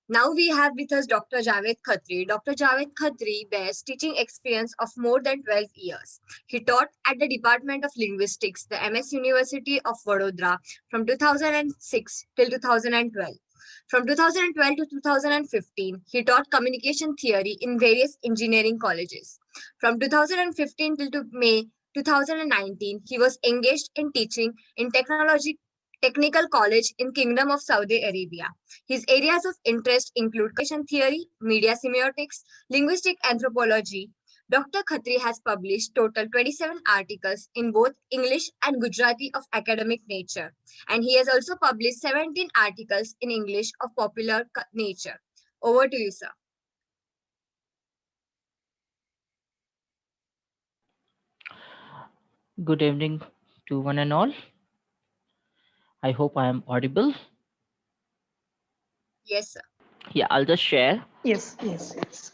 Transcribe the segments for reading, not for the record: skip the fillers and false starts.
Now we have with us Dr. Javed Khatri. Dr. Javed Khatri bears teaching experience of more than 12 years. He taught at the Department of Linguistics, the MS University of Vadodara from 2006 till 2012. From 2012 to 2015, he taught communication theory in various engineering colleges. From 2015 till to May 2019, he was engaged in teaching in technical college in Kingdom of Saudi Arabia. His areas of interest include communication theory, media semiotics, linguistic anthropology. Dr. Khatri has published total 27 articles in both English and Gujarati of academic nature, and he has also published 17 articles in English of popular nature. Over to you, sir. Good evening to one and all. I hope I am audible. Yes, sir. Yeah, I'll just share. Yes, yes, yes.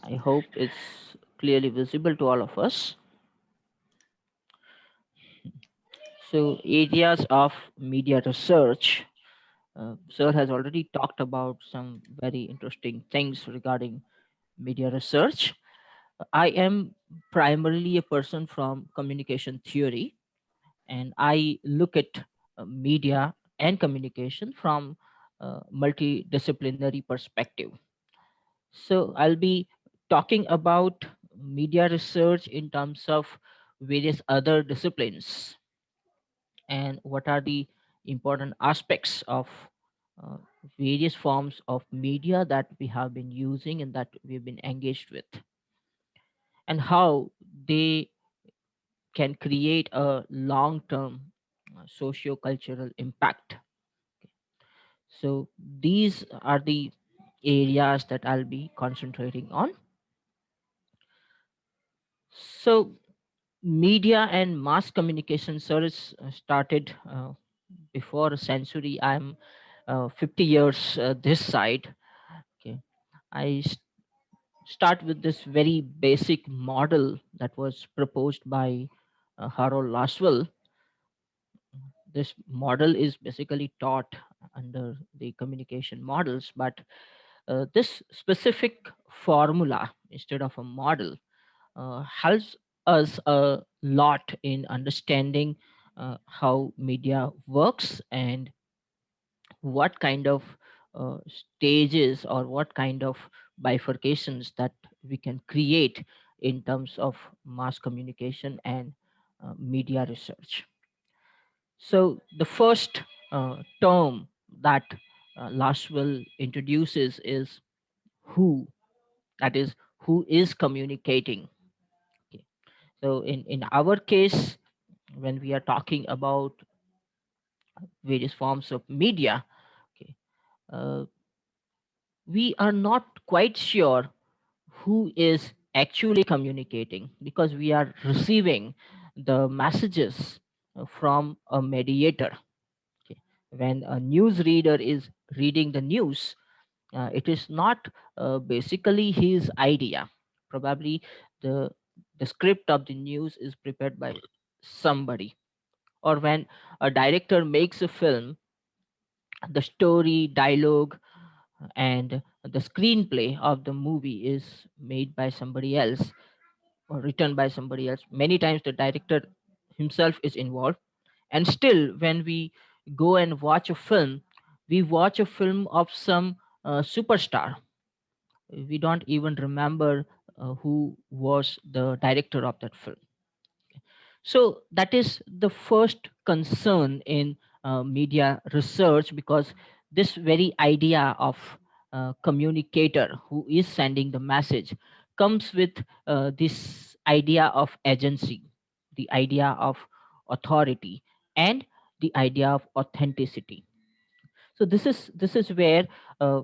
I hope it's clearly visible to all of us. So, areas of media research. Sir has already talked about some very interesting things regarding media research. I am primarily a person from communication theory, and I look at media and communication from multidisciplinary perspective. So I'll be talking about media research in terms of various other disciplines and what are the important aspects of uh, various forms of media that we have been using and that we've been engaged with, and how they can create a long-term socio-cultural impact. So these are the areas that I'll be concentrating on. So media and mass communication service started before a century. I'm 50 years this side. Okay, I start with this very basic model that was proposed by Harold Laswell. This model is basically taught under the communication models, but this specific formula instead of a model helps us a lot in understanding how media works and what kind of stages or what kind of bifurcations that we can create in terms of mass communication and media research. So the first term that Laswell introduces is who, that is, who is communicating. Okay. So in our case, when we are talking about various forms of media, okay, uh, we are not quite sure who is actually communicating because we are receiving the messages from a mediator. Okay. When a news reader is reading the news, it is not basically his idea. Probably the the script of the news is prepared by somebody. Or when a director makes a film, the story, dialogue, and the screenplay of the movie is made by somebody else or written by somebody else. Many times the director himself is involved. And still, when we go and watch a film, we watch a film of some superstar. We don't even remember who was the director of that film. So that is the first concern in media research, because this very idea of communicator who is sending the message comes with this idea of agency, the idea of authority, and the idea of authenticity. So this is where uh,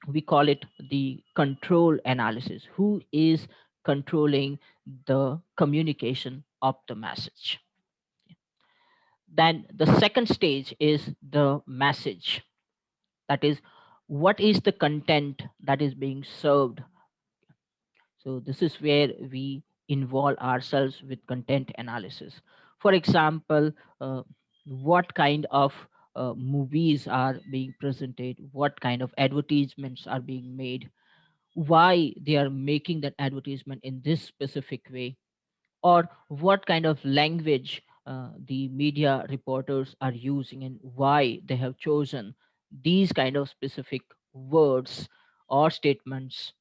we call it the control analysis. Who is controlling the communication of the message? Then the second stage is the message. That is, what is the content that is being served? So this is where we involve ourselves with content analysis. For example, what kind of movies are being presented, what kind of advertisements are being made, why they are making that advertisement in this specific way, or what kind of language the media reporters are using and why they have chosen these kind of specific words or statements.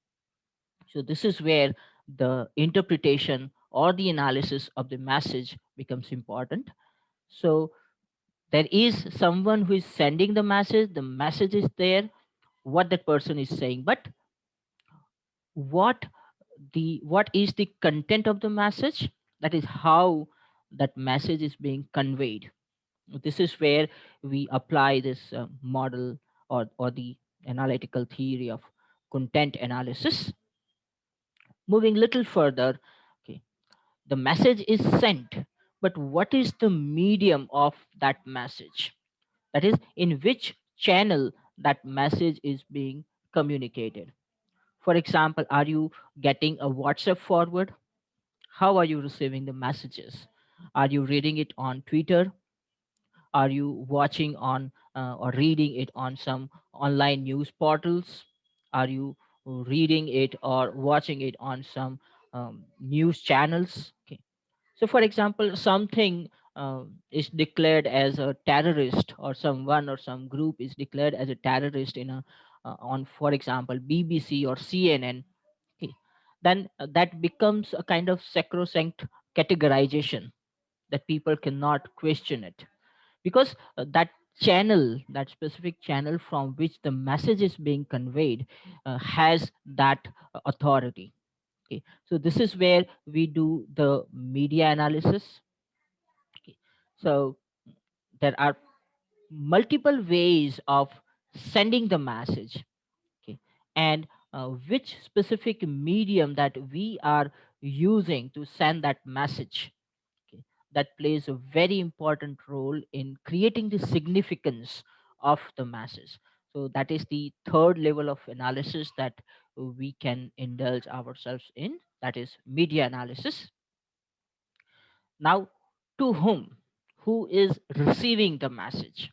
So this is where the interpretation or the analysis of the message becomes important. So there is someone who is sending the message is there, what that person is saying, but what what is the content of the message, that is how that message is being conveyed. This is where we apply this model, or the analytical theory of content analysis. Moving little further, okay, the message is sent, but what is the medium of that message? That is, in which channel that message is being communicated. For example, are you getting a WhatsApp forward? How are you receiving the messages? Are you reading it on Twitter? Are you watching on or reading it on some online news portals? Are you reading it or watching it on some news channels? Okay. So, for example, something is declared as a terrorist, or someone or some group is declared as a terrorist in a on, for example, BBC or CNN. Okay. Then that becomes a kind of sacrosanct categorization that people cannot question it, because that specific channel from which the message is being conveyed has that authority. Okay. So this is where we do the media analysis. Okay. So there are multiple ways of sending the message. Okay. And which specific medium that we are using to send that message, okay, that plays a very important role in creating the significance of the masses. So that is the third level of analysis that we can indulge ourselves in, that is media analysis. Now, to whom? Who is receiving the message?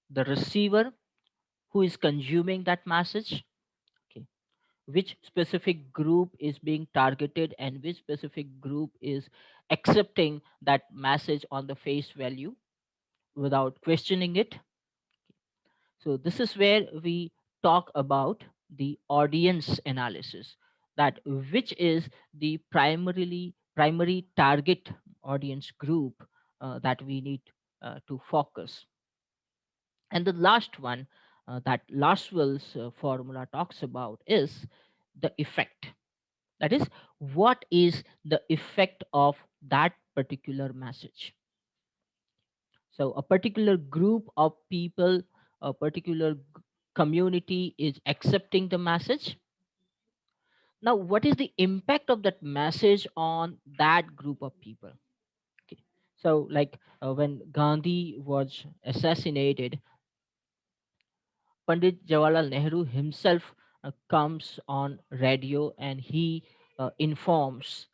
The receiver, who is consuming that message. Okay. Which specific group is being targeted, and which specific group is accepting that message on the face value without questioning it. So this is where we talk about the audience analysis, that which is the primary target audience group that we need to focus. And the last one that Laswell's formula talks about is the effect. That is, what is the effect of that particular message? So a particular group of people, a particular community is accepting the message. Now, what is the impact of that message on that group of people? Okay. So, like when Gandhi was assassinated, Pandit Jawaharlal Nehru himself comes on radio and he informs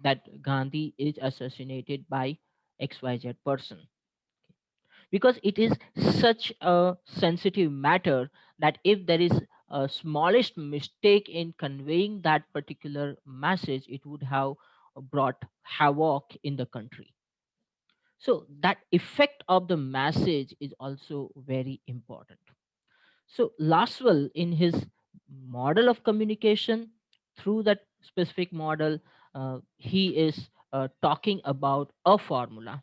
that Gandhi is assassinated by XYZ person, because it is such a sensitive matter that if there is a smallest mistake in conveying that particular message, it would have brought havoc in the country. So that effect of the message is also very important. So Laswell, in his model of communication, through that specific model, he is talking about a formula,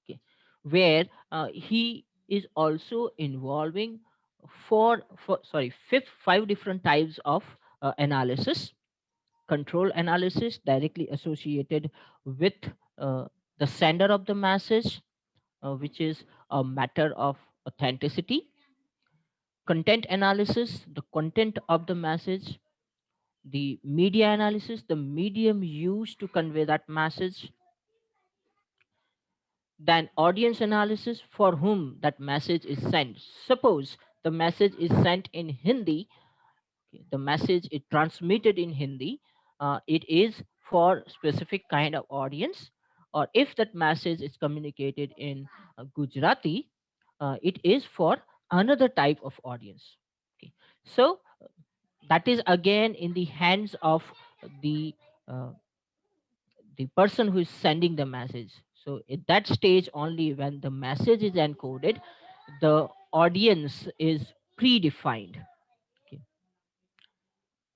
okay, where he is also involving five different types of analysis: control analysis directly associated with uh, the sender of the message, which is a matter of authenticity. Content analysis, the content of the message. The media analysis, the medium used to convey that message. Then audience analysis, for whom that message is sent. Suppose the message is sent in Hindi, okay, the message is transmitted in Hindi, it is for specific kind of audience. Or if that message is communicated in Gujarati, it is for another type of audience. Okay. So that is again in the hands of the uh, the person who is sending the message. So at that stage only, when the message is encoded, the audience is predefined. Okay.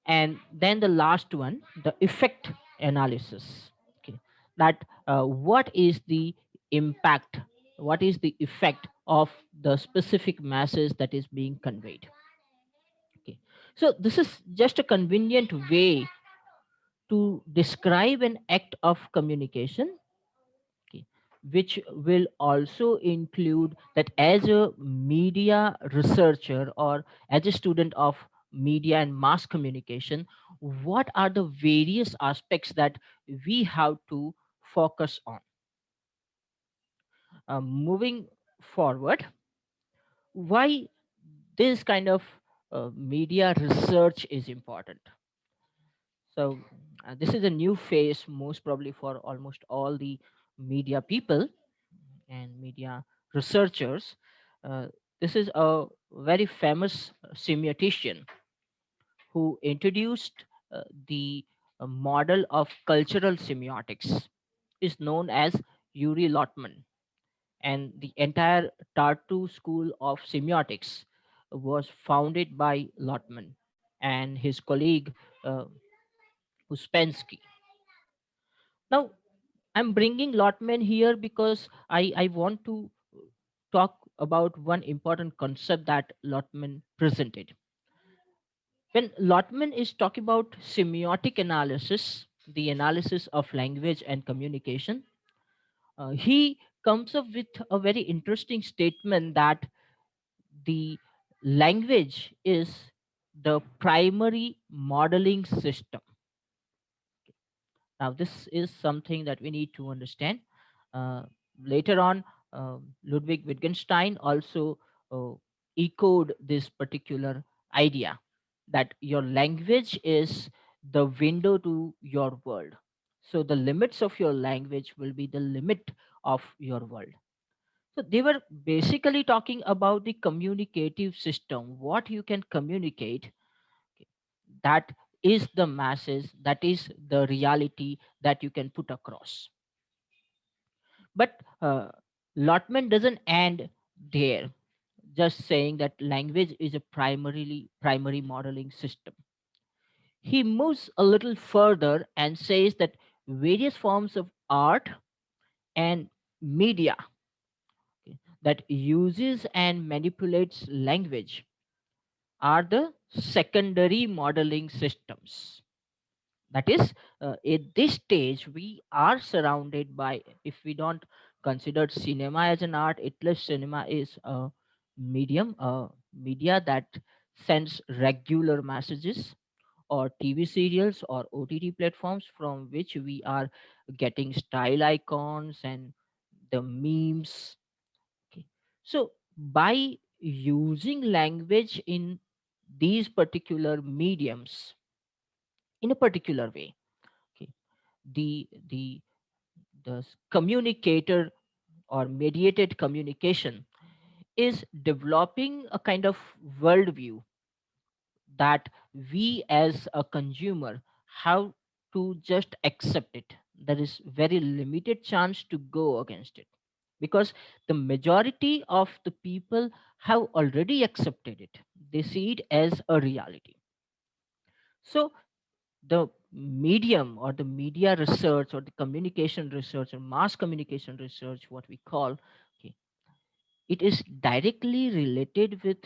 And then the last one, the effect analysis. Okay. That what is the impact, what is the effect of the specific message that is being conveyed. Okay. So this is just a convenient way to describe an act of communication. Okay, which will also include that as a media researcher or as a student of media and mass communication, what are the various aspects that we have to focus on. Moving forward, why this kind of media research is important. So this is a new phase, most probably for almost all the media people and media researchers. Uh, this is a very famous semiotician who introduced the model of cultural semiotics, is known as Yuri Lotman. And the entire Tartu school of semiotics was founded by Lotman and his colleague uh, Uspensky. Now, I'm bringing Lotman here because I want to talk about one important concept that Lotman presented. When Lotman is talking about semiotic analysis, the analysis of language and communication, he comes up with a very interesting statement that the language is the primary modeling system. Now, this is something that we need to understand. Uh, Later on, Ludwig Wittgenstein also uh, echoed this particular idea that your language is the window to your world. So, the limits of your language will be the limit of your world. So, they were basically talking about the communicative system, what you can communicate. That is the masses, that is the reality that you can put across. But Lotman doesn't end there, just saying that language is a primary modeling system. He moves a little further and says that various forms of art and media, okay, that uses and manipulates language are the secondary modeling systems. That is, at this stage we are surrounded by, if we don't consider cinema as an art, at least cinema is a medium, a media that sends regular messages, or TV serials or OTT platforms from which we are getting style icons and the memes. Okay. So by using language in these particular mediums in a particular way, okay, the communicator or mediated communication is developing a kind of worldview that we as a consumer have to just accept it. There is very limited chance to go against it, because the majority of the people have already accepted it. They see it as a reality. So the medium or the media research or the communication research or mass communication research, what we call, okay, it is directly related with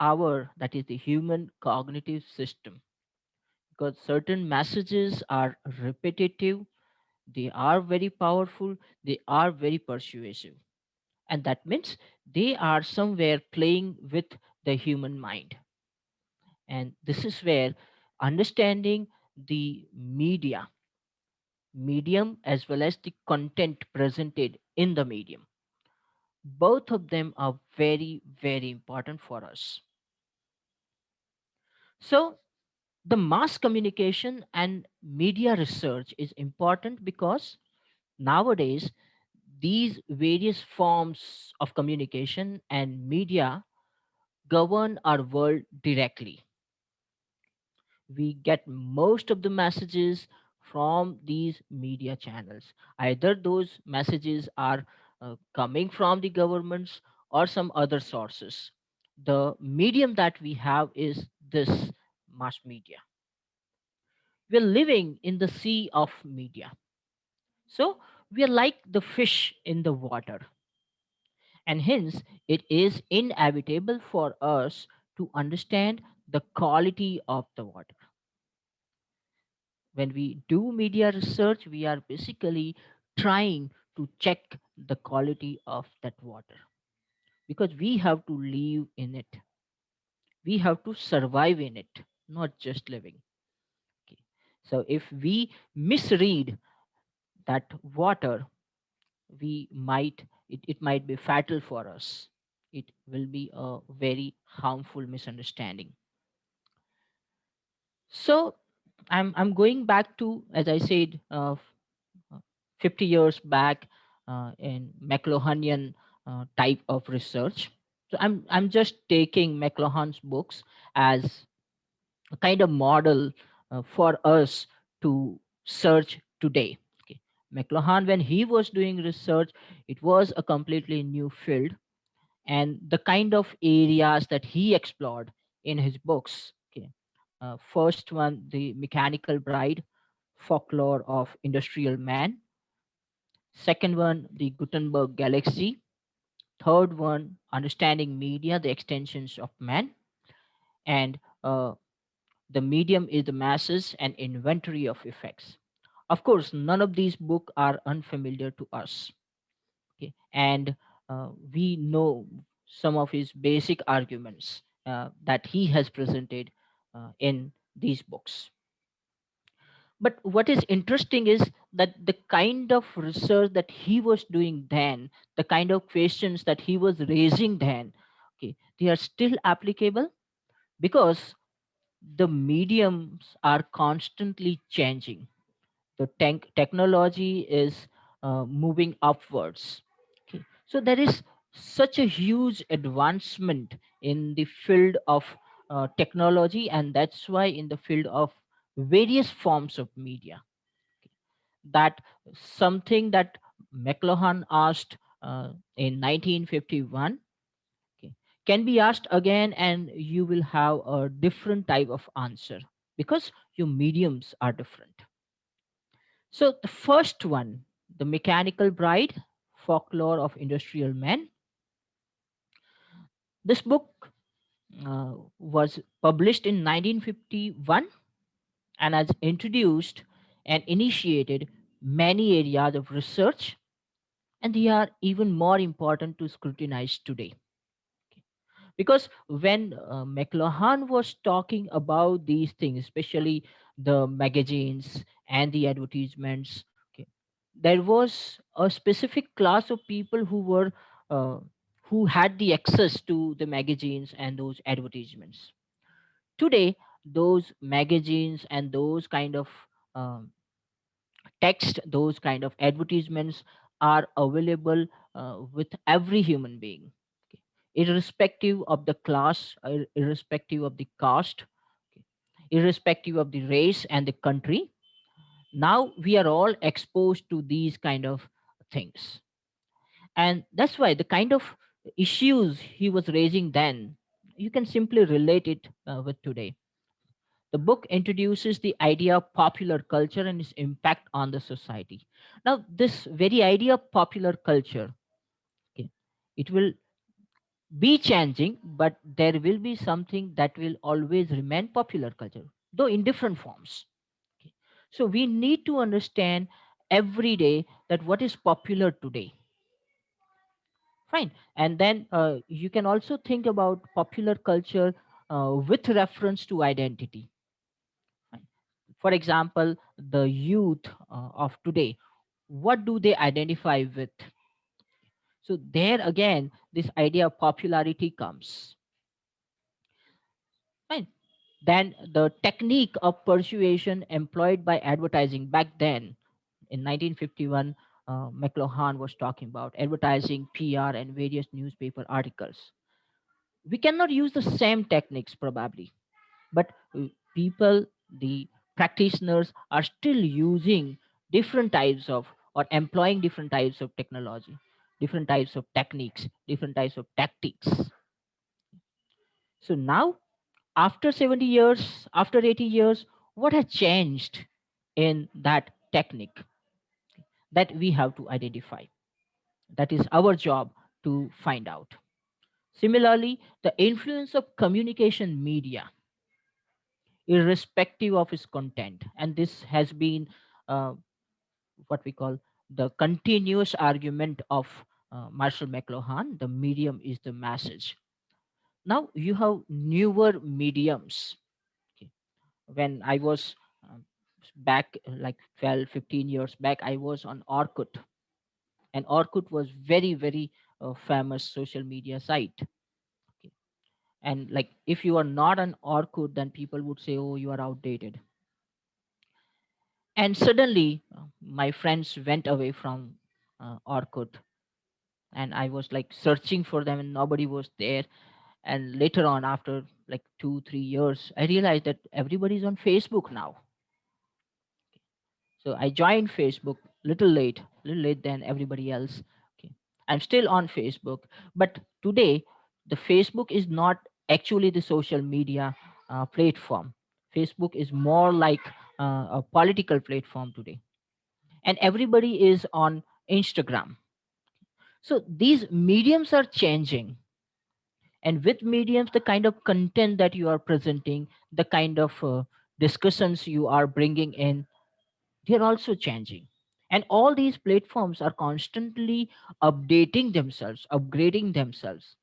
our, that is the human cognitive system. because certain messages are repetitive, they are very powerful, they are very persuasive. And that means they are somewhere playing with the human mind. And this is where understanding the medium as well as the content presented in the medium, both of them are very, very important for us. So the mass communication and media research is important because nowadays these various forms of communication and media govern our world directly. We get most of the messages from these media channels. Either those messages are coming from the governments or some other sources. The medium that we have is this mass media. We're living in the sea of media. So we are like the fish in the water. And hence, it is inevitable for us to understand the quality of the water. When we do media research, we are basically trying to check the quality of that water because we have to live in it. We have to survive in it, not just living. Okay. So if we misread that water, it might be fatal for us. It will be a very harmful misunderstanding. So I'm going back to, as I said, uh, 50 years back, in McLuhanian type of research. So I'm just taking McLuhan's books as a kind of model for us to search today. Okay. McLuhan, when he was doing research, it was a completely new field, and the kind of areas that he explored in his books. Okay. First one, the Mechanical Bride, Folklore of Industrial Man. Second one, the Gutenberg Galaxy. Third one, Understanding Media, the Extensions of Man. And the medium is the masses and inventory of effects. Of course, none of these books are unfamiliar to us. Okay. And we know some of his basic arguments that he has presented in these books. But what is interesting is that the kind of research that he was doing then, the kind of questions that he was raising then, okay, they are still applicable because the mediums are constantly changing. The technology is moving upwards. Okay. So there is such a huge advancement in the field of technology, and that's why in the field of various forms of media, that something that McLuhan asked in 1951, okay, can be asked again, and you will have a different type of answer because your mediums are different. So the first one, The Mechanical Bride, Folklore of Industrial Men. This book was published in 1951 and has introduced and initiated many areas of research, and they are even more important to scrutinize today. Okay. Because when McLuhan was talking about these things, especially the magazines and the advertisements, okay, there was a specific class of people uh, who had the access to the magazines and those advertisements. Today, those magazines and those kind of um, text, those kind of advertisements are available with every human being, okay, irrespective of the class, irrespective of the caste, okay, irrespective of the race and the country. Now we are all exposed to these kind of things, and that's why the kind of issues he was raising then, you can simply relate it with today. The book introduces the idea of popular culture and its impact on the society. Now, this very idea of popular culture, okay, it will be changing, but there will be something that will always remain popular culture. though in different forms. Okay. So we need to understand every day that what is popular today. Fine. And then you can also think about popular culture with reference to identity. Fine. For example, the youth of today, what do they identify with? So there again, this idea of popularity comes. Fine. Then the technique of persuasion employed by advertising back then in 1951, McLuhan was talking about advertising, PR, and various newspaper articles. We cannot use the same techniques probably, but people, the practitioners, are still using different types of or employing different types of technology, different types of techniques, different types of tactics. So now, after 70 years, after 80 years, what has changed in that technique that we have to identify? That is our job to find out. Similarly, the influence of communication media, irrespective of its content, and this has been uh, what we call the continuous argument of Marshall McLuhan. The medium is the message. Now you have newer mediums. Okay. When I was back like 12, 15 years back, I was on Orkut, and Orkut was very, very famous social media site. Okay. And like if you are not on Orkut, then people would say, oh, you are outdated. And suddenly my friends went away from Orkut, and I was like searching for them and nobody was there. And later on, after like 2 3 years, I realized that everybody's on Facebook now. So I joined Facebook little late than everybody else. Okay. I'm still on Facebook, but today the Facebook is not actually the social media platform. Facebook is more like a political platform today, and everybody is on Instagram. So these mediums are changing, and with mediums, the kind of content that you are presenting, the kind of discussions you are bringing in, they're also changing. And all these platforms are constantly updating themselves, upgrading themselves.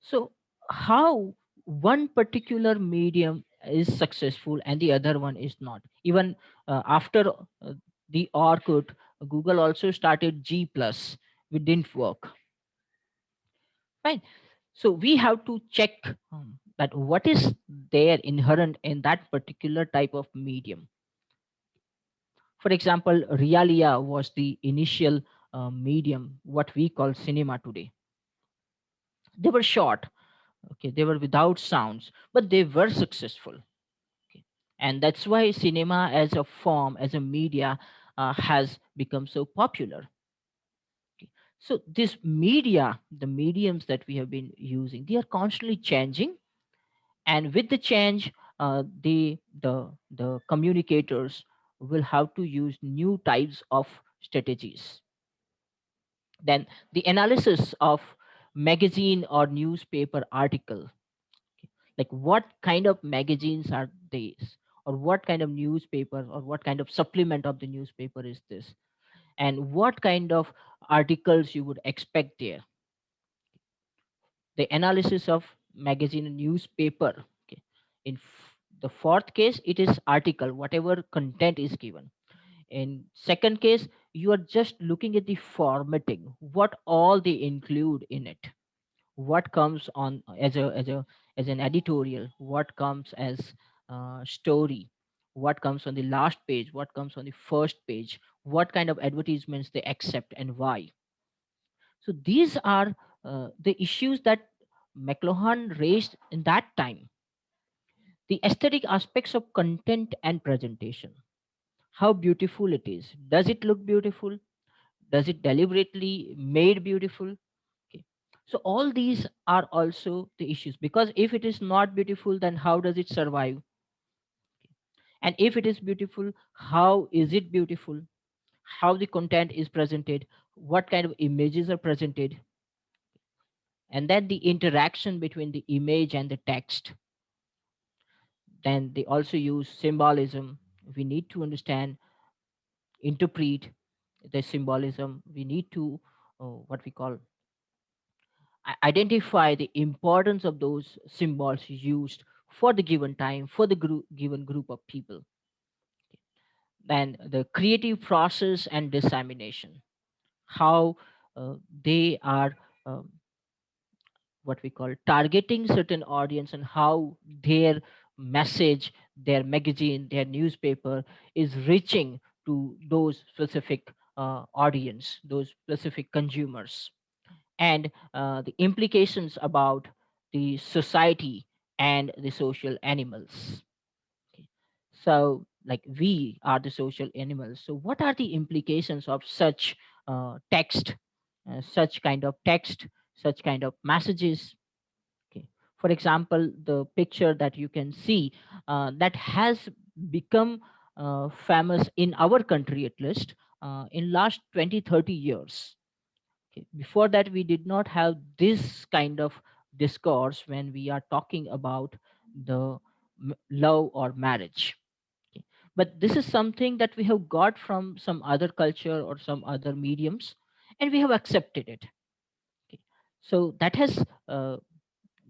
So how one particular medium is successful and the other one is not? Even after the Orkut, Google also started G plus, which didn't work. Fine. So we have to check that what is there inherent in that particular type of medium. For example, realia was the initial medium, what we call cinema today. They were short, okay, they were without sounds, but they were successful. Okay. And that's why cinema as a form, as a media, has become so popular. Okay. So this media, the mediums that we have been using, they are constantly changing, and with the change, the communicators will have to use new types of strategies. Then the analysis of magazine or newspaper article, like what kind of magazines are these, or what kind of newspaper or what kind of supplement of the newspaper is this, and what kind of articles you would expect there. The analysis of magazine and newspaper. Okay. In the fourth case, it is article, whatever content is given. In second case, you are just looking at the formatting, what all they include in it, what comes on as an editorial, what comes as story, what comes on the last page, what comes on the first page, what kind of advertisements they accept and why. So these are the issues that McLuhan raised in that time. The aesthetic aspects of content and presentation. How beautiful it is. Does it look beautiful? Does it deliberately made beautiful? Okay. So all these are also the issues, because if it is not beautiful, then how does it survive? And if it is beautiful, how is it beautiful? How the content is presented? What kind of images are presented? And then the interaction between the image and the text. Then they also use symbolism. We need to understand, interpret the symbolism. We need to what we call identify the importance of those symbols used for the given time, for the given group of people. Then the creative process and dissemination, how they are um, what we call targeting certain audience, and how their message, their magazine, their newspaper is reaching to those specific audience, those specific consumers, and the implications about the society and the social animals. Okay. So, like, we are the social animals. So, what are the implications of such text, such kind of text, such kind of messages? Okay. For example, the picture that you can see that has become famous in our country, at least in last 20-30 years. Okay. Before that, we did not have this kind of discourse when we are talking about the love or marriage. Okay. But this is something that we have got from some other culture or some other mediums, and we have accepted it. Okay. So uh,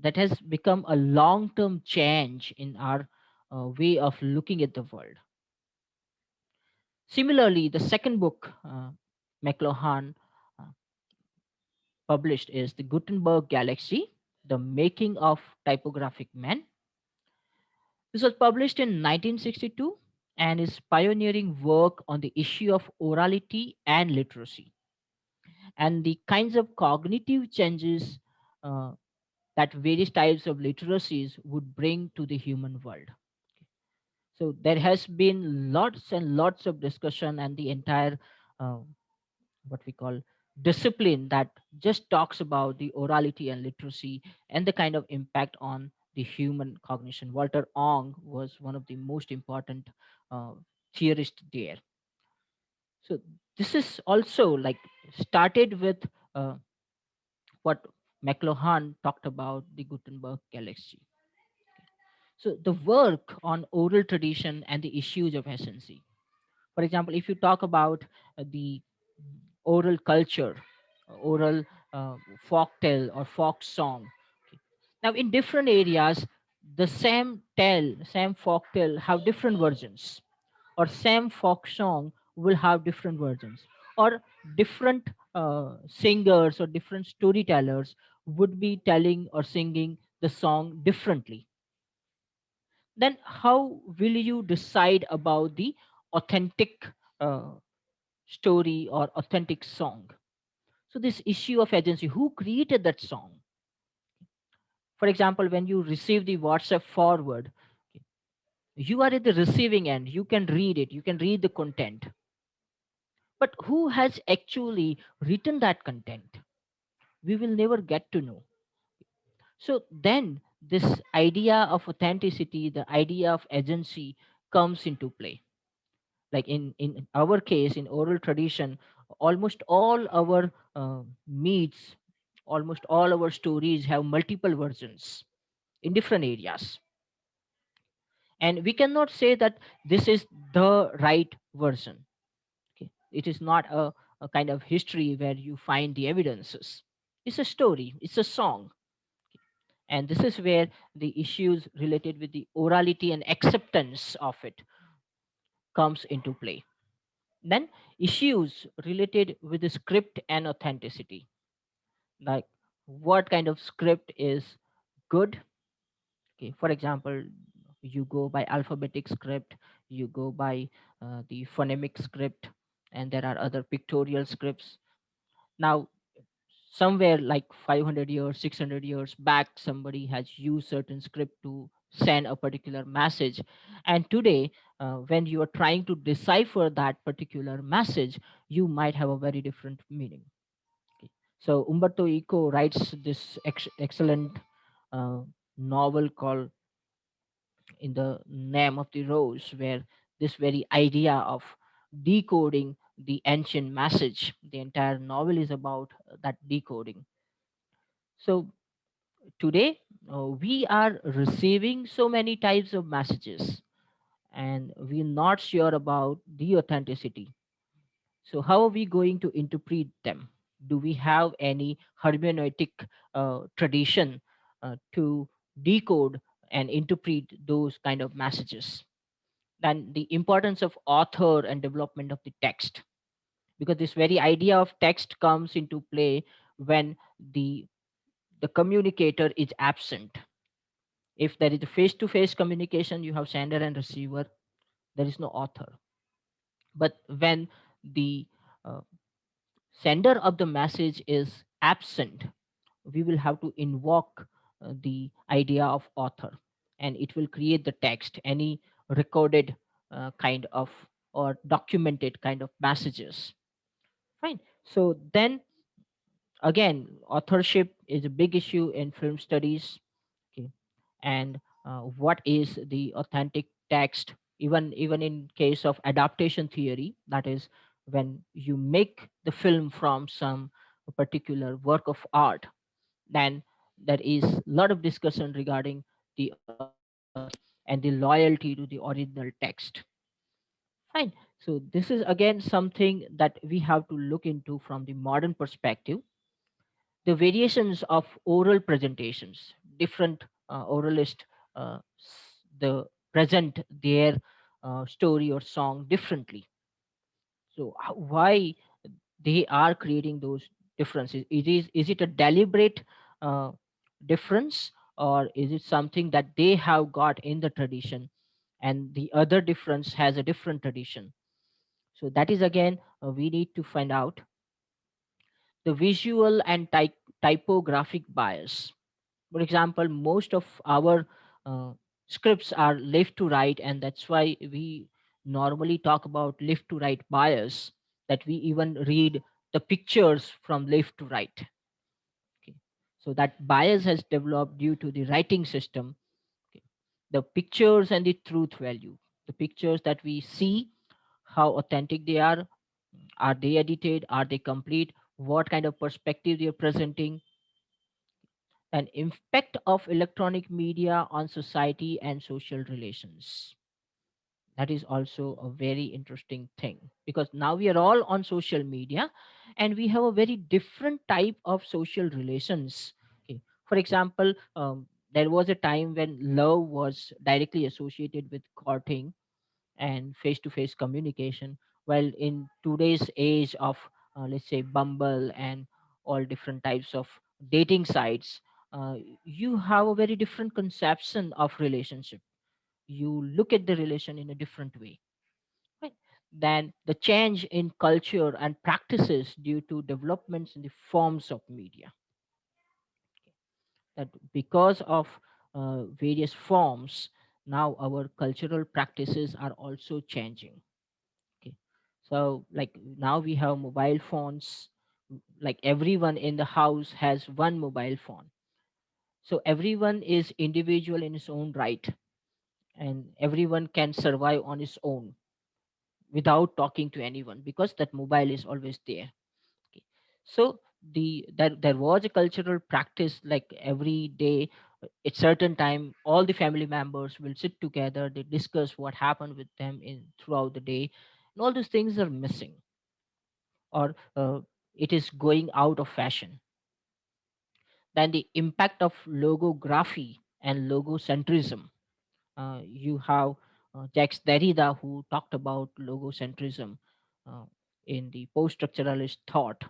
that has become a long term change in our way of looking at the world. Similarly, the second book McLuhan uh, published is The Gutenberg Galaxy, The Making of Typographic Man. This was published in 1962 and is pioneering work on the issue of orality and literacy and the kinds of cognitive changes uh, that various types of literacies would bring to the human world. So there has been lots and lots of discussion, and the entire uh, what we call discipline that just talks about the orality and literacy and the kind of impact on the human cognition. Walter Ong was one of the most important uh, theorists there. So this is also like started with uh, what McLuhan talked about, the Gutenberg galaxy. So the work on oral tradition and the issues of essency. For example, if you talk about the oral culture, oral folk tale or folk song. Okay. Now, in different areas, the same tale, same folk tale have different versions, or same folk song will have different versions, or different singers or different storytellers would be telling or singing the song differently. Then how will you decide about the authentic uh, story or authentic song? So this issue of agency, who created that song? For example, when you receive the WhatsApp forward, you are at the receiving end, you can read it, you can read the content, but who has actually written that content? We will never get to know. So then this idea of authenticity, the idea of agency comes into play. Like in our case, in oral tradition, almost all our meats, almost all our stories have multiple versions in different areas, and we cannot say that this is the right version. Okay. It is not a kind of history where you find the evidences. It's a story, it's a song, and this is where the issues related with the orality and acceptance of it comes into play. Then issues related with the script and authenticity, like what kind of script is good. Okay, for example, you go by alphabetic script, you go by the phonemic script, and there are other pictorial scripts. Now, somewhere like 500 years, 600 years back, somebody has used certain script to send a particular message, and today, when you are trying to decipher that particular message, you might have a very different meaning. Okay. So Umberto Eco writes this excellent uh, novel called In the Name of the Rose, where this very idea of decoding the ancient message, the entire novel is about that decoding. So Today, we are receiving so many types of messages, and we're not sure about the authenticity. So, how are we going to interpret them? Do we have any hermeneutic tradition to decode and interpret those kind of messages? Then, the importance of author and development of the text, because this very idea of text comes into play when the communicator is absent. If there is a face to face communication, you have sender and receiver, there is no author. But when the uh, sender of the message is absent, we will have to invoke the idea of author, and it will create the text, any recorded kind of or documented kind of messages. Fine. So then again, authorship is a big issue in film studies. Okay. And what is the authentic text, even in case of adaptation theory, that is when you make the film from some particular work of art, then there is a lot of discussion regarding the authenticity and the loyalty to the original text. Fine. So this is again something that we have to look into from the modern perspective. The variations of oral presentations, different oralists the present their story or song differently. So why they are creating those differences? Is it a deliberate uh, difference, or is it something that they have got in the tradition and the other difference has a different tradition? So that is again, we need to find out. The visual and typographic bias. For example, most of our uh, scripts are left to right, and that's why we normally talk about left to right bias, that we even read the pictures from left to right. Okay. So that bias has developed due to the writing system. Okay. The pictures and the truth value. The pictures that we see, how authentic they are they edited, are they complete, what kind of perspective they're presenting, an impact of electronic media on society and social relations. That is also a very interesting thing, because now we are all on social media and we have a very different type of social relations. Okay. For example, there was a time when love was directly associated with courting and face to face communication, while in today's age of let's say Bumble and all different types of dating sites, uh, you have a very different conception of relationship. You look at the relation in a different way, right? Than the change in culture and practices due to developments in the forms of media. That because of various forms, now our cultural practices are also changing. Okay. So like now we have mobile phones, like everyone in the house has one mobile phone. So everyone is individual in his own right, and everyone can survive on his own without talking to anyone because that mobile is always there. Okay. So there was a cultural practice, like every day at certain time all the family members will sit together, they discuss what happened with them in throughout the day, and all those things are missing, or it is going out of fashion. Then the impact of logography and logocentrism. You have Jacques Derrida, who talked about logocentrism uh, in the post-structuralist thought.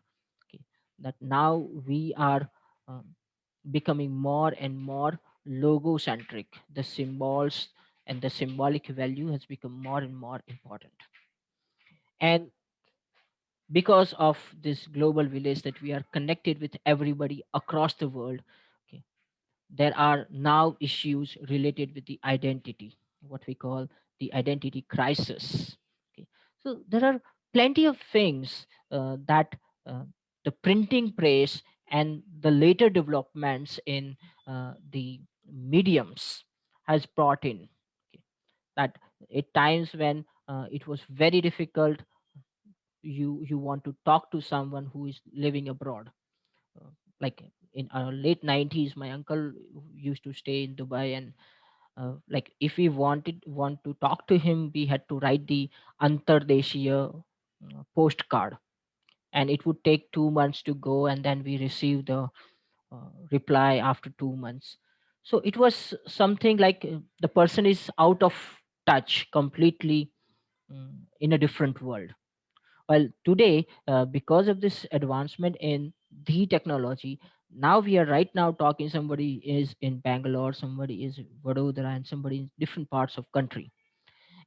Okay, that now we are um, becoming more and more logocentric. The symbols and the symbolic value has become more and more important. And because of this global village that we are connected with everybody across the world, okay, there are now issues related with the identity, what we call the identity crisis. Okay. So there are plenty of things that uh, the printing press and the later developments in the mediums has brought in. Okay. That at times when it was very difficult, you want to talk to someone who is living abroad, uh, like in our late 90s, my uncle used to stay in Dubai, and like if we want to talk to him, we had to write the Antardeshiya postcard, and it would take 2 months to go, and then we receive the reply after 2 months. So it was something like the person is out of touch completely, in a different world. Well, today, because of this advancement in the technology, now we are right now talking. Somebody is in Bangalore, somebody is Vadodara, and somebody in different parts of country,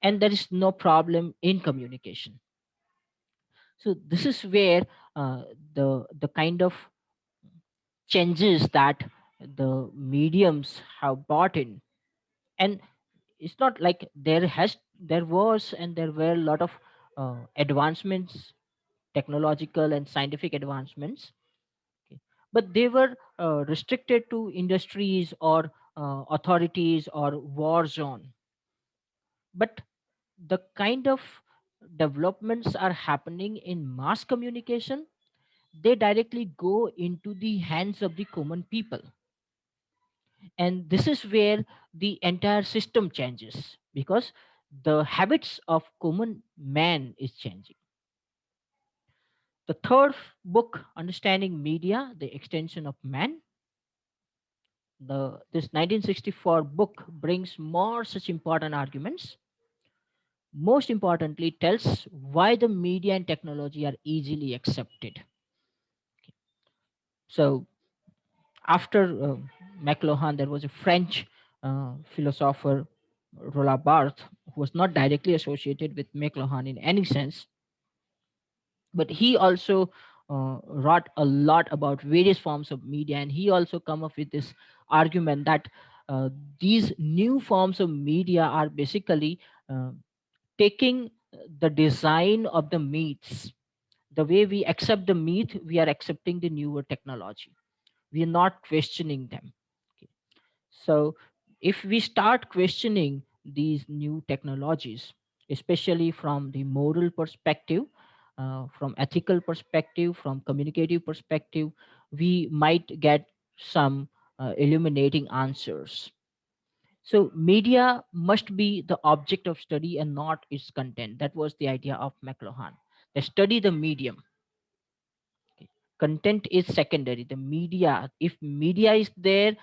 and there is no problem in communication. So this is where the kind of changes that the mediums have brought in. And it's not like there was and there were a lot of advancements, technological and scientific advancements. Okay. But they were restricted to industries or authorities or war zone. But the kind of developments are happening in mass communication, they directly go into the hands of the common people. And this is where the entire system changes, because the habits of common man is changing. The third book, Understanding Media, the Extension of Man, this 1964 book brings more such important arguments. Most importantly, tells why the media and technology are easily accepted. So after McLuhan, there was a French philosopher, Roland Barthes, who was not directly associated with McLuhan in any sense, but he also wrote a lot about various forms of media, and he also come up with this argument that uh, these new forms of media are basically uh, taking the design of the myths. The way we accept the myth, we are accepting the newer technology. We are not questioning them. Okay. So if we start questioning these new technologies, especially from the moral perspective, from ethical perspective, from communicative perspective, we might get some illuminating answers. So media must be the object of study and not its content. That was the idea of McLuhan. They study the medium. Okay. Content is secondary. The media, if media is there,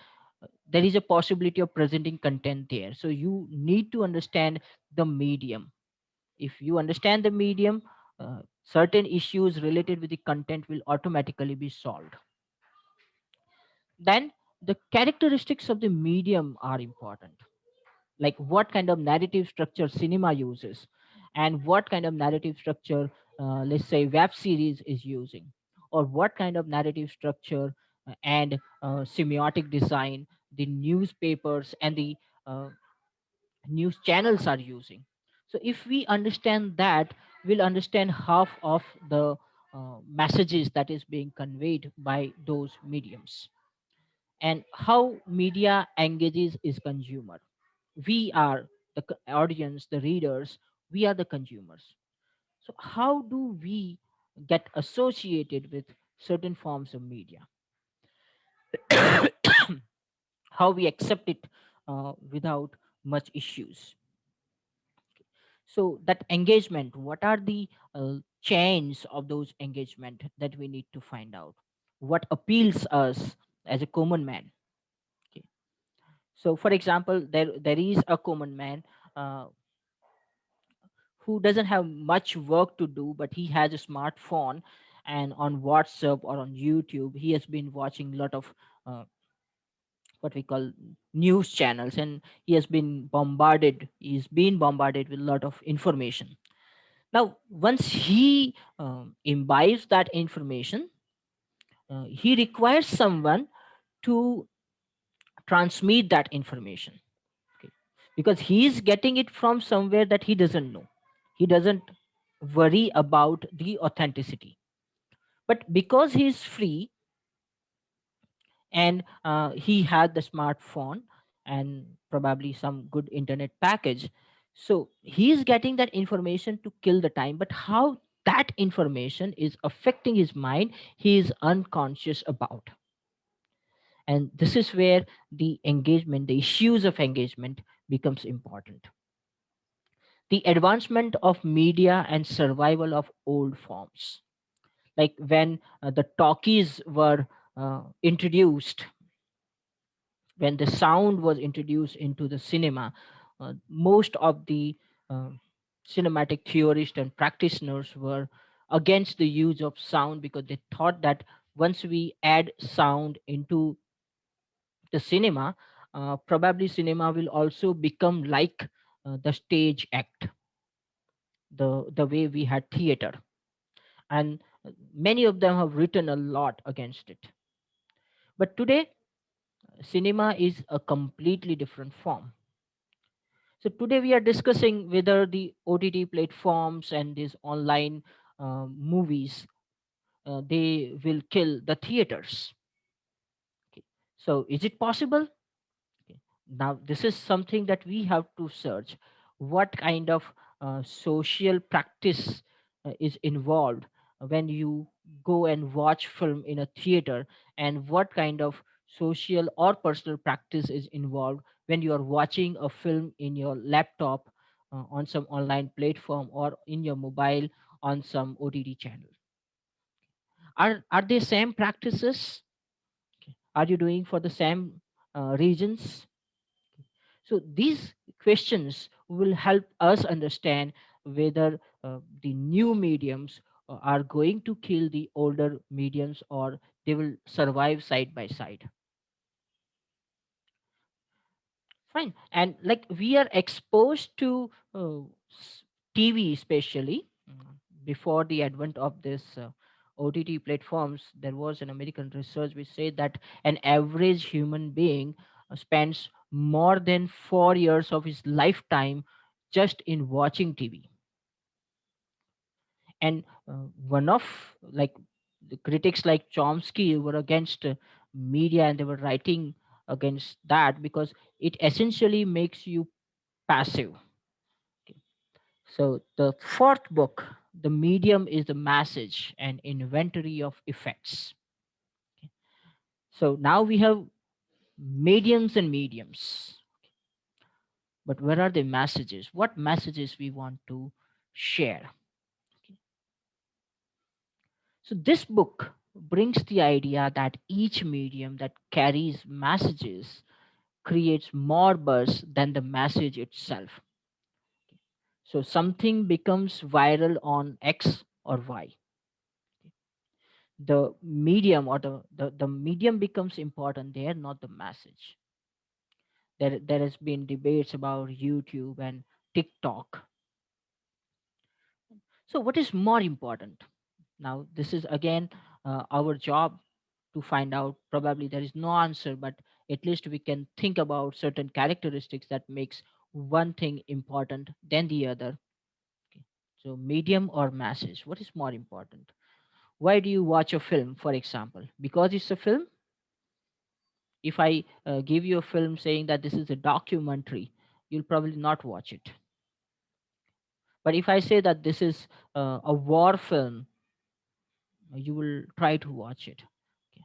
there is a possibility of presenting content there. So you need to understand the medium. If you understand the medium, certain issues related with the content will automatically be solved. Then the characteristics of the medium are important, like what kind of narrative structure cinema uses, and what kind of narrative structure, let's say, web series is using, or what kind of narrative structure and semiotic design the newspapers and the uh, news channels are using. So if we understand that, we'll understand half of the messages that is being conveyed by those mediums, and how media engages is consumer. We are the audience, the readers, we are the consumers. So how do we get associated with certain forms of media? How we accept it without much issues? So that engagement, what are the chains of those engagement that we need to find out? What appeals us as a common man? Okay. So for example, there is a common man uh, who doesn't have much work to do, but he has a smartphone, and on WhatsApp or on YouTube, he has been watching a lot of uh, what we call news channels, and he's been bombarded with a lot of information. Now, once he imbibes that information, he requires someone to transmit that information. Okay. Because he is getting it from somewhere that he doesn't know. He doesn't worry about the authenticity. But because he is free, and he had the smartphone and probably some good internet package, so he is getting that information to kill the time. But how that information is affecting his mind, he is unconscious about. And this is where the engagement, the issues of engagement becomes important. The advancement of media and survival of old forms, like when the talkies were introduced, when the sound was introduced into the cinema, most of the uh, cinematic theorists and practitioners were against the use of sound, because they thought that once we add sound into the cinema, probably cinema will also become like the stage act, the way we had theater. And many of them have written a lot against it. But today, cinema is a completely different form. So today we are discussing whether the OTT platforms and these online movies, they will kill the theaters. Okay. So is it possible? Okay. Now this is something that we have to search. What kind of social practice is involved when you go and watch film in a theater, and what kind of social or personal practice is involved when you are watching a film in your laptop, on some online platform, or in your mobile on some OTT channel. Are they same practices? Are you doing for the same reasons? So these questions will help us understand whether the new mediums are going to kill the older mediums, or they will survive side by side. Fine. And like we are exposed to TV, especially before the advent of this OTT platforms, there was an American research which said that an average human being spends more than 4 years of his lifetime just in watching TV. And one of, like, the critics like Chomsky were against media, and they were writing against that because it essentially makes you passive. Okay. So the fourth book, the medium is the message and inventory of effects. Okay. So now we have mediums and mediums, but where are the messages? What messages we want to share? Okay. So this book brings the idea that each medium that carries messages creates more buzz than the message itself. So something becomes viral on X or Y. The medium, or the medium becomes important there, not the message. There has been debates about YouTube and TikTok. So what is more important? Now this is again our job to find out. Probably there is no answer, but at least we can think about certain characteristics that makes one thing important than the other. Okay. So medium or message, what is more important? Why do you watch a film, for example? Because it's a film. If I give you a film saying that this is a documentary, you'll probably not watch it. But if I say that this is a war film, you will try to watch it. Okay.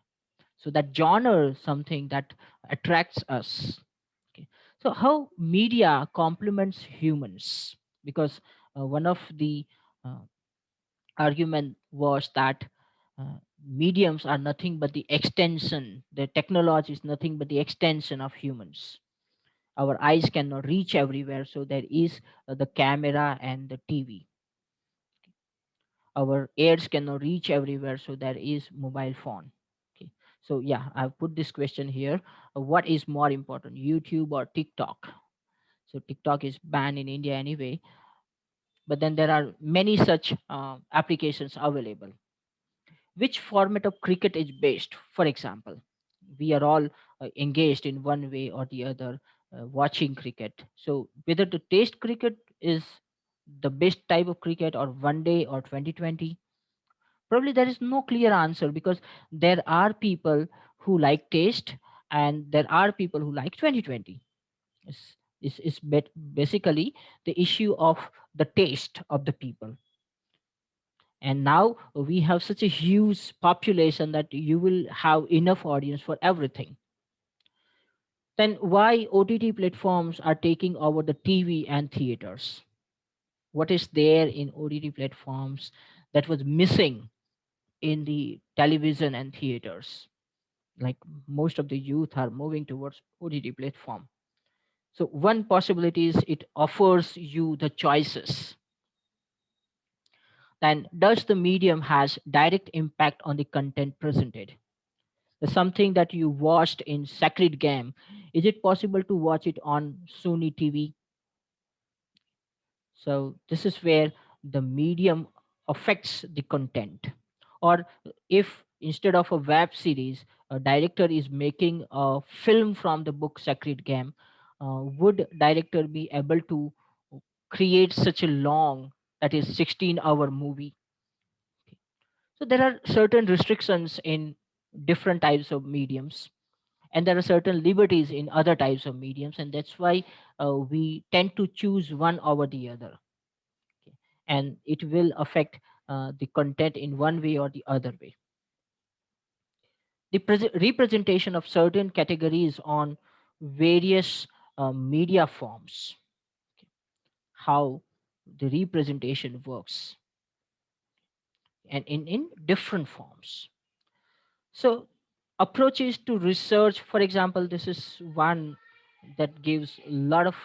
So that genre is something that attracts us. Okay. So how media complements humans? Because one of the uh, argument was that mediums are nothing but the extension, the technology is nothing but the extension of humans. Our eyes cannot reach everywhere, so there is the camera and the TV. Our ears cannot reach everywhere, so there is mobile phone. Okay. So yeah, I've put this question here. What is more important, YouTube or TikTok? So TikTok is banned in India anyway, but then there are many such applications available. Which format of cricket is best? For example, we are all engaged in one way or the other watching cricket. So whether the test cricket is the best type of cricket, or one day, or 2020, probably there is no clear answer, because there are people who like test, and there are people who like 2020. It's basically the issue of the taste of the people. And now we have such a huge population that you will have enough audience for everything. Then why OTT platforms are taking over the TV and theaters? What is there in OTT platforms that was missing in the television and theaters? Like most of the youth are moving towards OTT platform. So one possibility is it offers you the choices. Then does the medium has direct impact on the content presented? The something that you watched in Sacred Game, is it possible to watch it on Sony TV? So this is where the medium affects the content. Or if instead of a web series, a director is making a film from the book Sacred Game, would director be able to create such a long, that is 16-hour movie? So there are certain restrictions in different types of mediums, and there are certain liberties in other types of mediums, and that's why we tend to choose one over the other. Okay. And it will affect the content in one way or the other way. The representation of certain categories on various media forms, okay, how the representation works, and in different forms. So approaches to research, for example, this is one that gives a lot of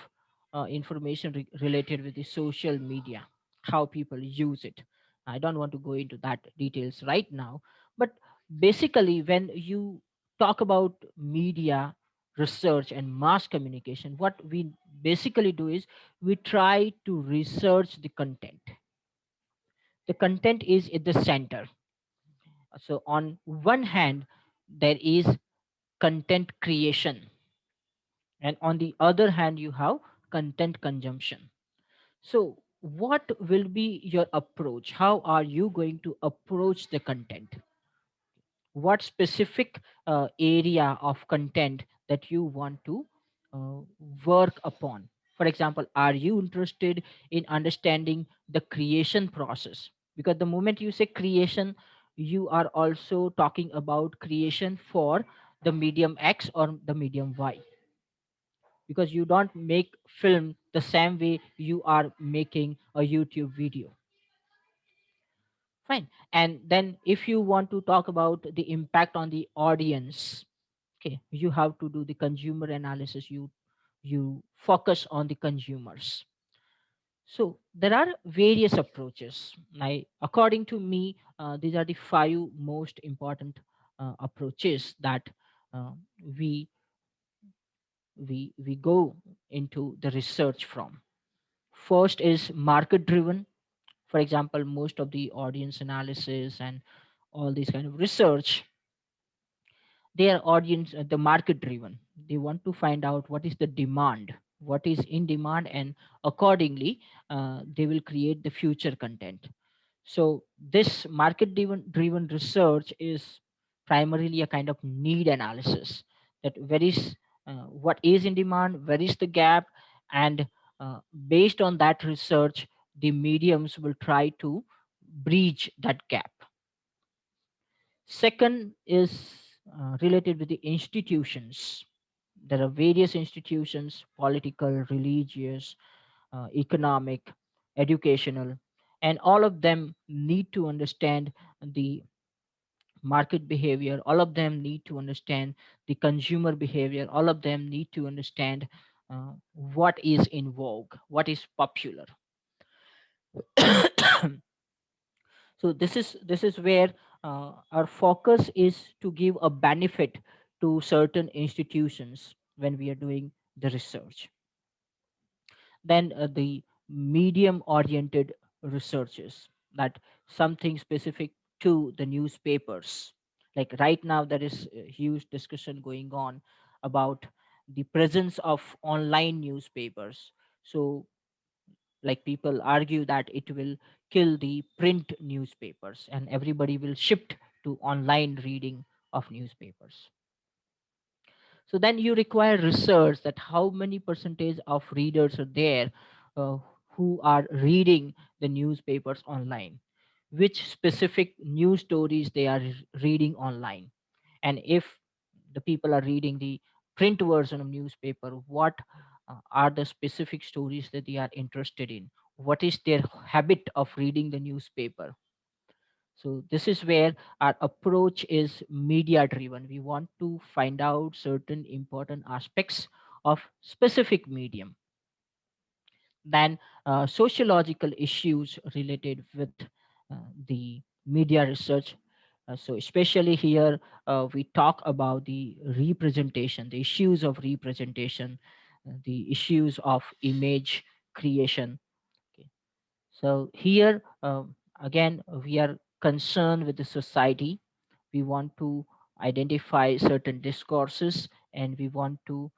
information related with the social media, how people use it. I don't want to go into that details right now, but basically when you talk about media research and mass communication, what we basically do is we try to research the content. The content is at the center. So on one hand, there is content creation, and on the other hand you have content consumption. So what will be your approach? How are you going to approach the content? What specific area of content that you want to uh, work upon? For example, are you interested in understanding the creation process? Because the moment you say creation, you are also talking about creation for the medium X or the medium Y, because you don't make film the same way you are making a YouTube video. Fine. And then if you want to talk about the impact on the audience, okay, you have to do the consumer analysis. You focus on the consumers. So there are various approaches. According to me, these are the five most important approaches that uh, we we go into the research from. First is market driven. For example, most of the audience analysis and all these kind of research, they are audience the market driven. They want to find out what is the demand, what is in demand, and accordingly they will create the future content. So this market driven research is primarily a kind of need analysis, that where is what is in demand, where is the gap, and uh, based on that research the mediums will try to breach that gap. Second is related with the institutions. There are various institutions: political, religious, economic, educational, and all of them need to understand the market behavior. All of them need to understand the consumer behavior. All of them need to understand what is in vogue, what is popular. So this is where our focus is to give a benefit to certain institutions when we are doing the research. Then the medium oriented researches, that something specific to the newspapers. Like right now there is a huge discussion going on about the presence of online newspapers. So like people argue that it will kill the print newspapers and everybody will shift to online reading of newspapers. So then you require research that how many percentage of readers are there uh, who are reading the newspapers online, which specific news stories they are reading online. And if the people are reading the print version of newspaper, what are the specific stories that they are interested in, what is their habit of reading the newspaper. So this is where our approach is media driven. We want to find out certain important aspects of specific medium. Then sociological issues related with the media research. So especially here, we talk about the representation, the issues of representation, the issues of image creation. Okay. So here, again, we are concerned with the society. We want to identify certain discourses, and we want to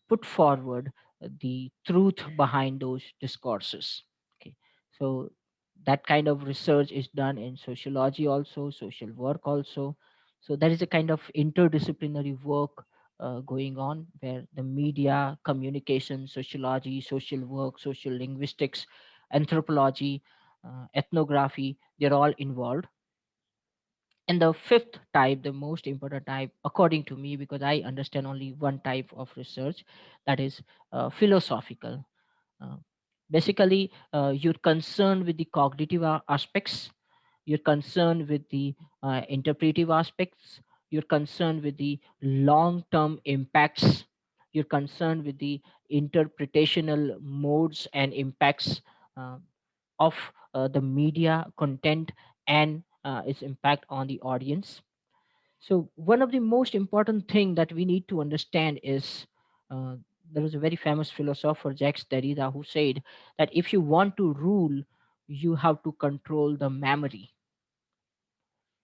put forward the truth behind those discourses. Okay. So that kind of research is done in sociology also, social work also. So there is a kind of interdisciplinary work going on where the media, communication, sociology, social work, social linguistics, anthropology, ethnography, they're all involved. And the fifth type, the most important type, according to me, because I understand only one type of research, that is philosophical. Uh, Basically, you're concerned with the cognitive aspects, you're concerned with the interpretive aspects, you're concerned with the long term impacts, you're concerned with the interpretational modes and impacts uh, of the media content and its impact on the audience. So one of the most important thing that we need to understand is uh, there was a very famous philosopher Jacques Derrida who said that if you want to rule, you have to control the memory.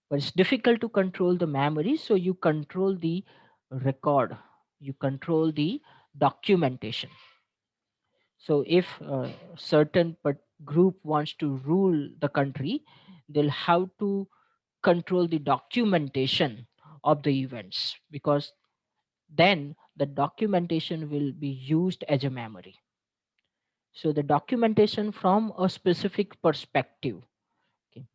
But it's difficult to control the memory, so you control the record, you control the documentation. So if a certain group wants to rule the country, they'll have to control the documentation of the events, because then the documentation will be used as a memory. So the documentation from a specific perspective, okay,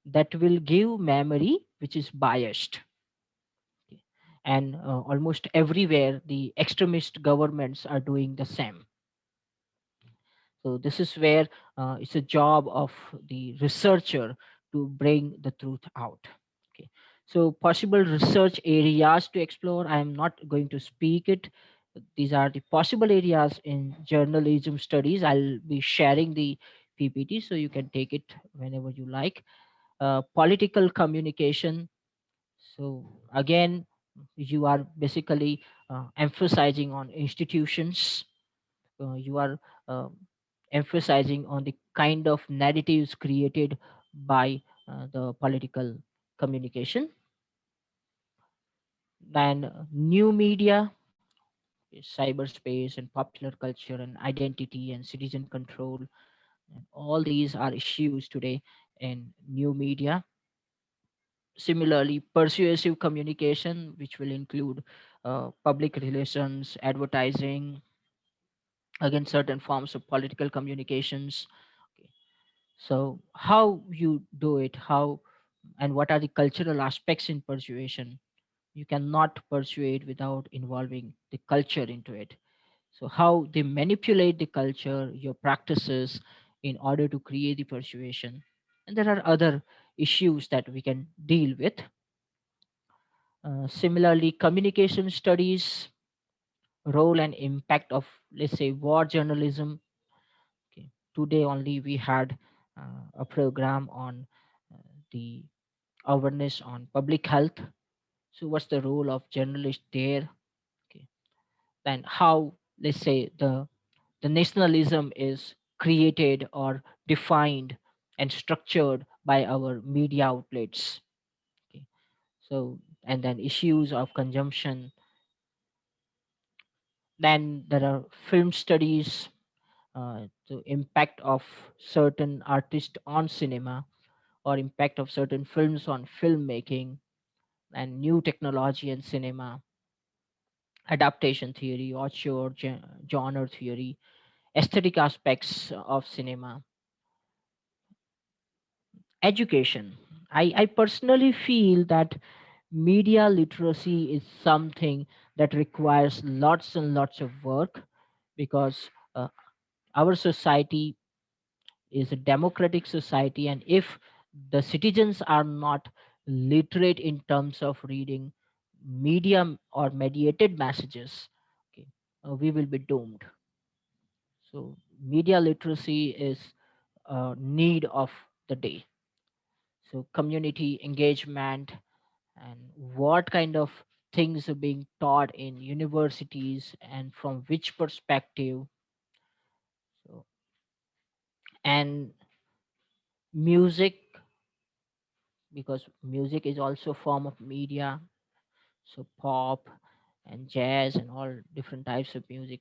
that will give memory which is biased. Okay. And almost everywhere the extremist governments are doing the same. So this is where it's a job of the researcher to bring the truth out. Okay. So possible research areas to explore. I am not going to speak it. These are the possible areas in journalism studies. I'll be sharing the PPT so you can take it whenever you like. Political communication. So again, you are basically emphasizing on institutions, you are uh, emphasizing on the kind of narratives created by the political communication. Then new media, cyberspace and popular culture and identity and citizen control, and all these are issues today in new media. Similarly, persuasive communication, which will include public relations, advertising, again certain forms of political communications. Okay. So how you do it, how and what are the cultural aspects in persuasion? You cannot persuade without involving the culture into it. So how they manipulate the culture, your practices, in order to create the persuasion. And there are other issues that we can deal with. Similarly, communication studies, role and impact of, let's say, war journalism. Okay. Today only we had a program on the awareness on public health. So what's the role of journalist there? Okay. Then how, let's say, the nationalism is created or defined and structured by our media outlets. Okay. So and then issues of consumption. Then there are film studies, the impact of certain artists on cinema, or impact of certain films on filmmaking, and new technology in cinema, adaptation theory, auteur genre theory, aesthetic aspects of cinema, education. I personally feel that media literacy is something that requires lots and lots of work, because our society is a democratic society, and if the citizens are not literate in terms of reading medium or mediated messages, okay, we will be doomed. So media literacy is a need of the day. So community engagement, and what kind of things are being taught in universities and from which perspective. So, and music, because music is also a form of media. So pop and jazz and all different types of music.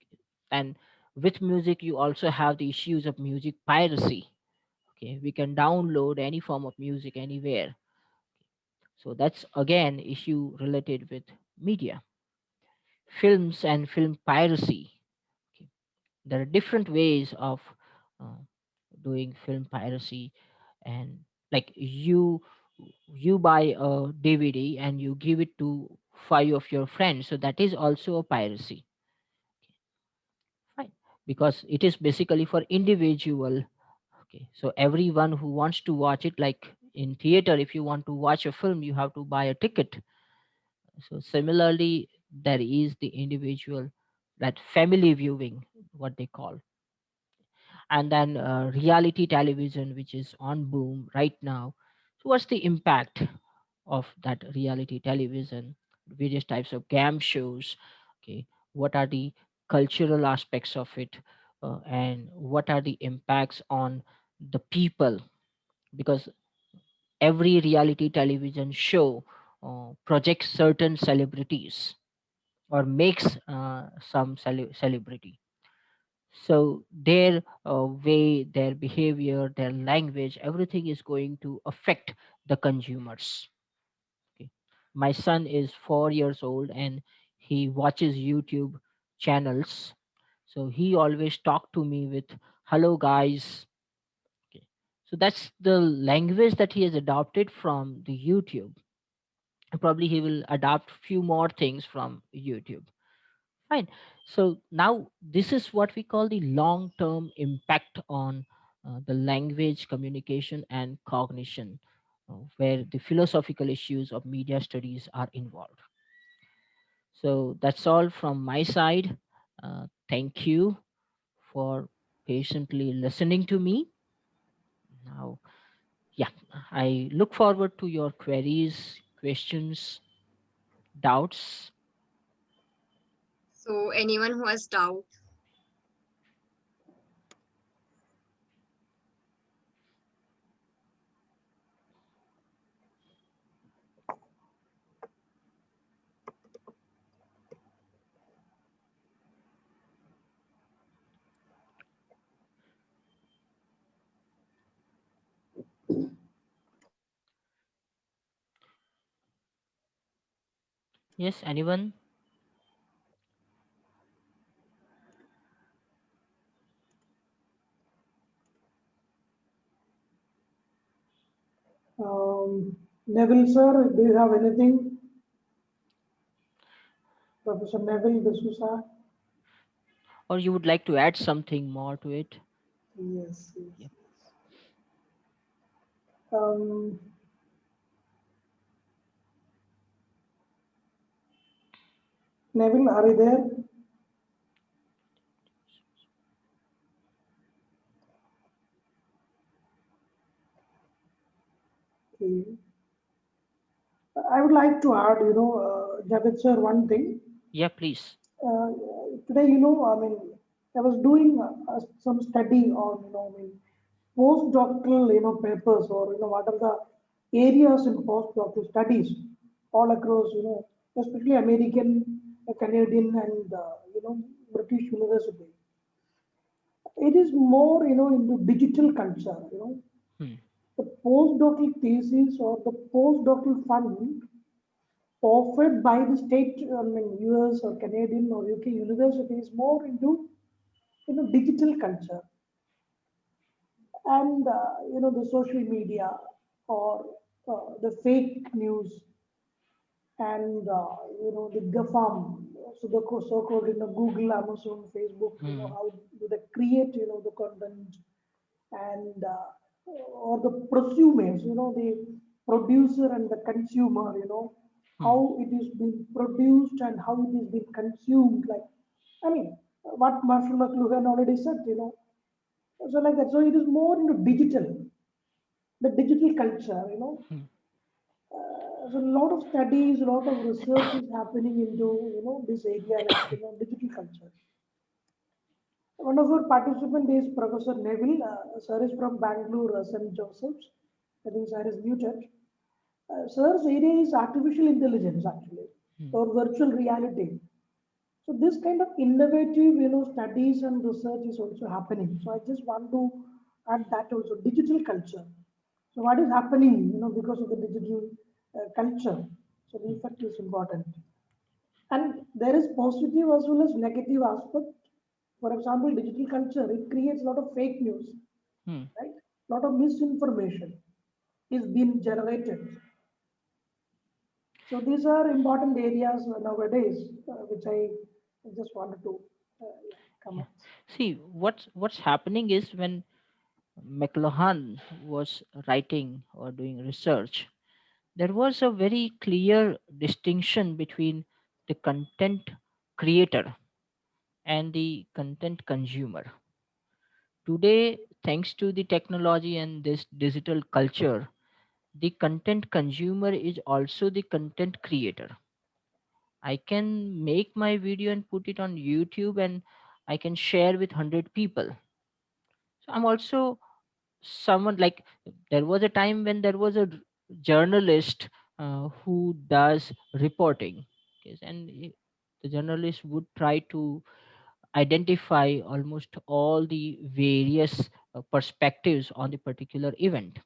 And with music you also have the issues of music piracy. Okay, we can download any form of music anywhere. So that's again issue related with media. Films and film piracy. Okay, there are different ways of uh, doing film piracy. And like you buy a DVD and you give it to five of your friends, so that is also a piracy. Fine, because it is basically for individual. Okay, so everyone who wants to watch it, like in theater, if you want to watch a film you have to buy a ticket. So similarly there is the individual, that family viewing, what they call. And then reality television, which is on boom right now. So what's the impact of that reality television, various types of game shows? Okay, what are the cultural aspects of it, and what are the impacts on the people? Because every reality television show projects certain celebrities or makes some celebrity. So their way, their behavior, their language, everything is going to affect the consumers. Okay. My son is 4 years old and he watches YouTube channels. So he always talk to me with "Hello guys." Okay. So that's the language that he has adopted from the YouTube. And probably he will adopt few more things from YouTube. Fine. So now this is what we call the long term impact on the language, communication, and cognition, where the philosophical issues of media studies are involved. So that's all from my side. Thank you for patiently listening to me. Now, yeah, I look forward to your queries, questions, doubts. So anyone who has doubt. Yes, anyone? Neville, sir, do you have anything? Professor Neville D'Souza? Or you would like to add something more to it? Yes, yes. Yeah. Um, Neville, are you there? Okay. I would like to add, Javed sir, one thing. Yeah, please. Uh, Today, I mean, I was doing some study on, postdoctoral, papers or, what are the areas in postdoctoral studies all across, especially American, Canadian, and, British university. It is more, into digital culture, Hmm. the postdoctoral thesis or the postdoctoral fund offered by the state, I mean, US or Canadian or UK universities more into, digital culture and, the social media or the fake news and, the GAFAM. so the so-called, Google, Amazon, Facebook, Hmm. how do they create, the content, and or the prosumers, the producer and the consumer, how Hmm. it is being produced and how it is being consumed. Like, I mean, what Marshall McLuhan already said, so like that. So it is more into digital, the digital culture, Hmm. So a lot of studies, a lot of research is happening into, this area, like, digital culture. One of our participants is Professor Neville. Sir is from Bangalore, St. Joseph's. I think sir is muted. Sir's area is artificial intelligence, actually, Hmm. or virtual reality. So this kind of innovative, studies and research is also happening. So I just want to add that also, digital culture. So what is happening, because of the digital culture? So the effect is important. And there is positive as well as negative aspect. For example, digital culture, it creates a lot of fake news, Hmm. right? A lot of misinformation is being generated. So these are important areas nowadays, which I just wanted to yeah, Yeah. comment. See, what's happening is when McLuhan was writing or doing research, there was a very clear distinction between the content creator and the content consumer. Today, thanks to the technology and this digital culture, the content consumer is also the content creator. I can make my video and put it on YouTube and I can share with 100 people. So I'm also someone like, there was a time when there was a journalist who does reporting. Okay, and the journalist would try to identify almost all the various perspectives on the particular event.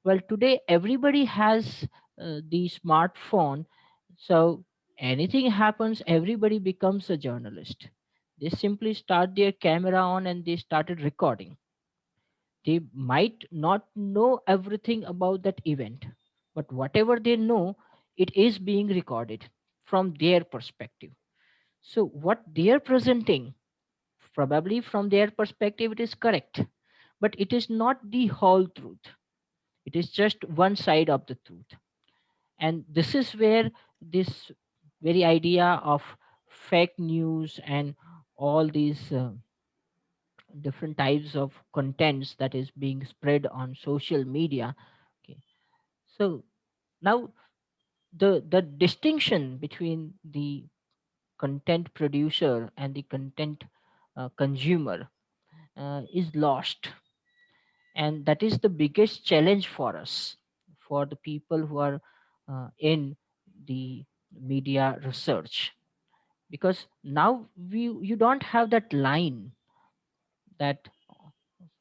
Well, today everybody has the smartphone, so anything happens, everybody becomes a journalist. They simply start their camera on and they started recording. They might not know everything about that event, but whatever they know, it is being recorded from their perspective. So what they are presenting, probably from their perspective, it is correct, but it is not the whole truth. It is just one side of the truth. And this is where this very idea of fake news and all these different types of contents that is being spread on social media. Okay, so now the distinction between the content producer and the content consumer is lost, and that is the biggest challenge for us, for the people who are in the media research, because now you don't have that line that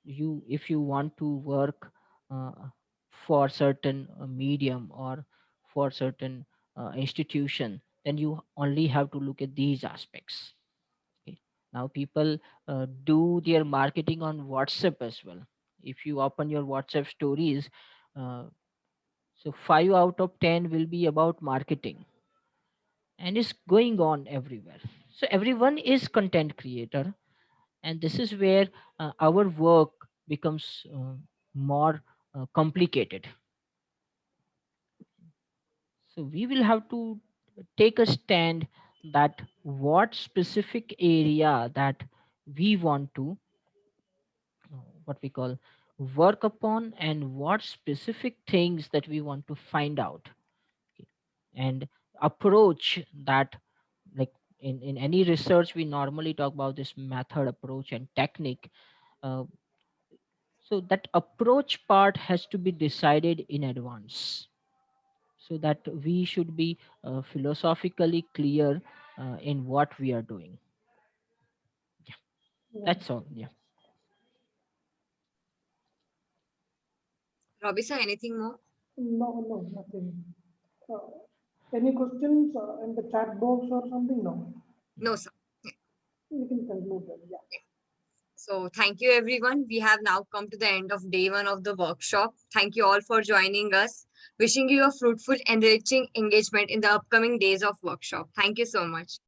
you, if you want to work uh, for certain medium or for certain institution, then you only have to look at these aspects. Okay. Now people do their marketing on WhatsApp as well. If you open your WhatsApp stories, uh, so 5 out of 10 will be about marketing, and it's going on everywhere. So everyone is content creator, and this is where our work becomes more complicated. So we will have to take a stand that what specific area that we want to what we call work upon, and what specific things that we want to find out. Okay. And approach that, like in any research we normally talk about this method, approach and technique. uh, so that approach part has to be decided in advance, so that we should be philosophically clear in what we are doing. Yeah, Yeah. that's all. Yeah. Robbie sir, anything more? No, no, nothing. Uh, any questions in the chat box or something? No. No, sir. We can conclude then. Yeah. So, thank you everyone. We have now come to the end of day one of the workshop. Thank you all for joining us. Wishing you a fruitful, enriching engagement in the upcoming days of workshop. Thank you so much.